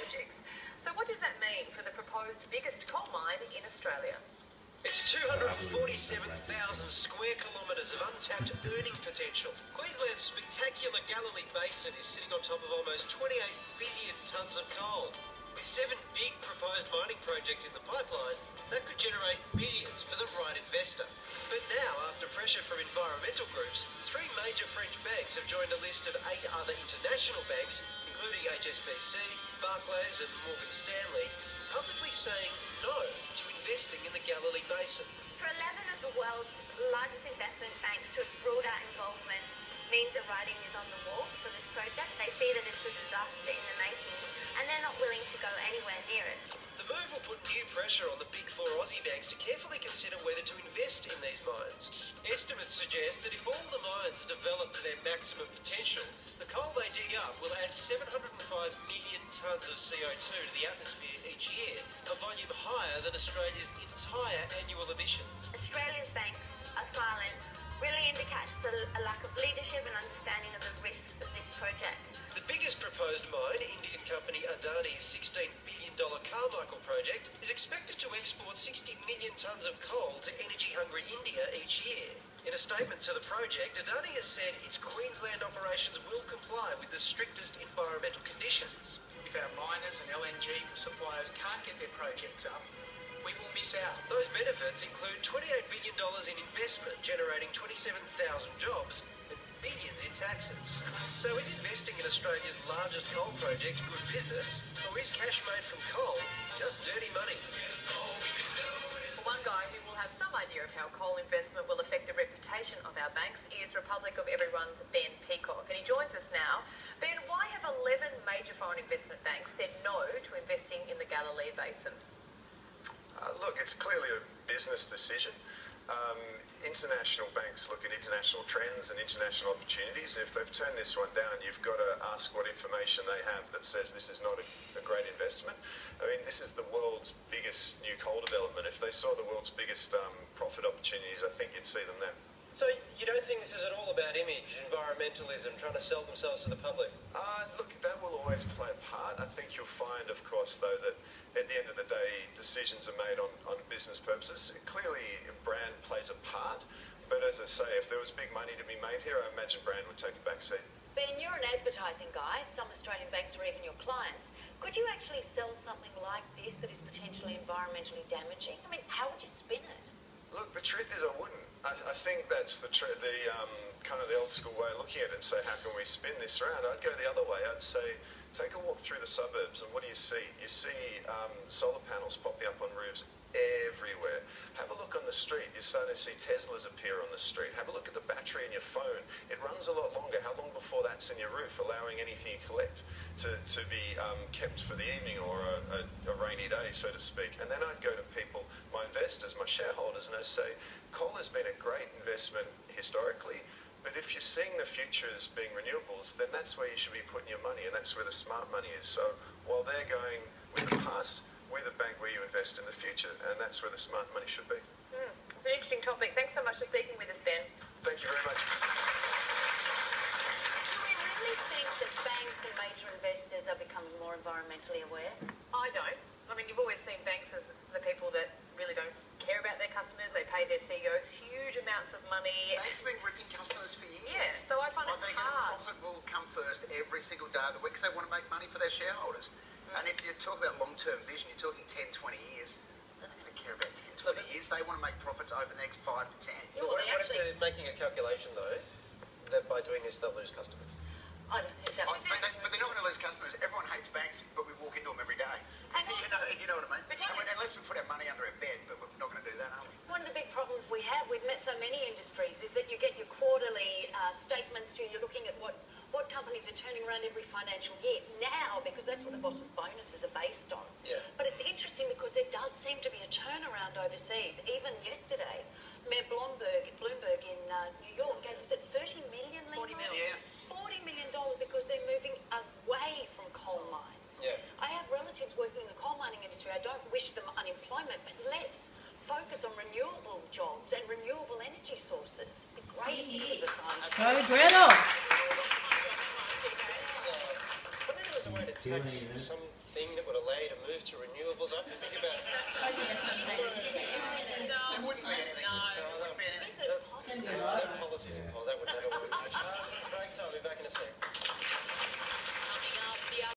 projects. So what does that mean for the proposed biggest coal mine in Australia? It's 247,000 square kilometres of untapped earning potential. Queensland's spectacular Galilee basin is sitting on top of almost 28 billion tonnes of coal. With 7 big proposed mining projects in the pipeline, that could generate billions for the right investor. But now, after pressure from environmental groups, 3 major French banks have joined a list of 8 other international banks, including HSBC, Barclays and Morgan Stanley, publicly saying no to investing in the Galilee basin. For 11 of the world's largest investment banks to have ruled out involvement means the writing is on the wall for this project. They see that it's a disaster in the making and they're not willing to go anywhere near it. The move will put new pressure on the big 4 Aussie banks to carefully consider whether to invest in these mines. Estimates suggest that if all the mines are developed to their maximum potential, the coal they dig up will add 705 million tonnes of CO2 to the atmosphere each year, a volume higher than Australia's entire annual emissions. Australia's banks are silent really indicates a lack of leadership and understanding of the risks of this project. The biggest proposed mine, Indian company Adani's $16 billion Carmichael project, is expected to export 60 million tonnes of coal to energy-hungry India each year. In a statement to the project, Adani has said its Queensland operations will comply with the strictest environmental conditions. If our miners and LNG suppliers can't get their projects up, we will miss out. Those benefits include $28 billion in investment, generating 27,000 jobs and billions in taxes. So is investing in Australia's largest coal project good business, or is cash made from coal just dirty money? One guy who will have some idea of how coal investment will affect the reputation of our banks is Republic of Everyone's Ben Peacock. And he joins us now. Ben, why have 11 major foreign investment banks said no to investing in the Galilee basin? Look, it's clearly a business decision. International banks look at international trends and international opportunities. If they've turned this one down, you've got to ask what information they have that says this is not a great investment. I mean, this is the world's biggest new coal development. If they saw the world's biggest profit opportunities, I think you'd see them there. So you don't think this is at all about image, environmentalism, trying to sell themselves to the public? Look, that will always play a part. I think you'll find, of course, though, that at the end of the day, decisions are made on business purposes. Clearly, brand plays a part. But as I say, if there was big money to be made here, I imagine brand would take a back seat. Ben, you're an advertising guy. Some Australian banks are even your clients. Could you actually sell something like this that is potentially environmentally damaging? I mean, how would you spin it? Look, the truth is I wouldn't. I think that's the kind of the old school way of looking at it and say, how can we spin this around? I'd go the other way. I'd say, take a walk through the suburbs and what do you see? You see solar panels popping up on roofs everywhere. Have a look on the street. You're starting to see Teslas appear on the street. Have a look at the battery in your phone. It runs a lot longer. How long before that's in your roof, allowing anything you collect to be kept for the evening or a rainy day, so to speak. And then I'd go to people, my investors, my shareholders, and I'd say, coal has been a great investment historically, but if you're seeing the future as being renewables, then that's where you should be putting your money, and that's where the smart money is. So while they're going with the past, we're the bank where you invest in the future, and that's where the smart money should be. It's an interesting topic. Thanks so much for speaking with us, Ben. Thank you very much. Do we really think that banks and major investors are becoming more environmentally aware? I don't. I mean, you've always seen banks as the people that really don't care about their customers. They pay their CEOs huge amounts of money. Banks have been ripping customers for years. Yeah, so I find it hard. Profit will come first every single day of the week because they want to make money for their shareholders. And if you talk about long-term vision, you're talking 10, 20 years. They're not going to care about 10, 20 years. They want to make profits over the next 5 to 10. Yeah, What if they're making a calculation, though, that by doing this they'll lose customers? I don't think that would be. But they're not going to lose customers. Everyone hates banks, but we walk into them every day. And You know what I mean? Unless we put our money under a bed, but we're not going to do that, are we? one of the big problems we have with so many industries is that you get your quarterly statements, you're looking at what companies are turning around every financial year now, because that's what the boss's bonuses are based on. Yeah. But it's interesting because there does seem to be a turnaround overseas. Even yesterday, Mayor Bloomberg in New York gave us 30 million. 40 million. Yeah. $40 million because they're moving away from coal mines. Yeah. I have relatives working in the coal mining industry. I don't wish them unemployment, but let's focus on renewable jobs and renewable energy sources. It'd be great if this was a science. Go, Gretel! I think there was a way to tax some thing that would allow you to move to renewables. I have to think about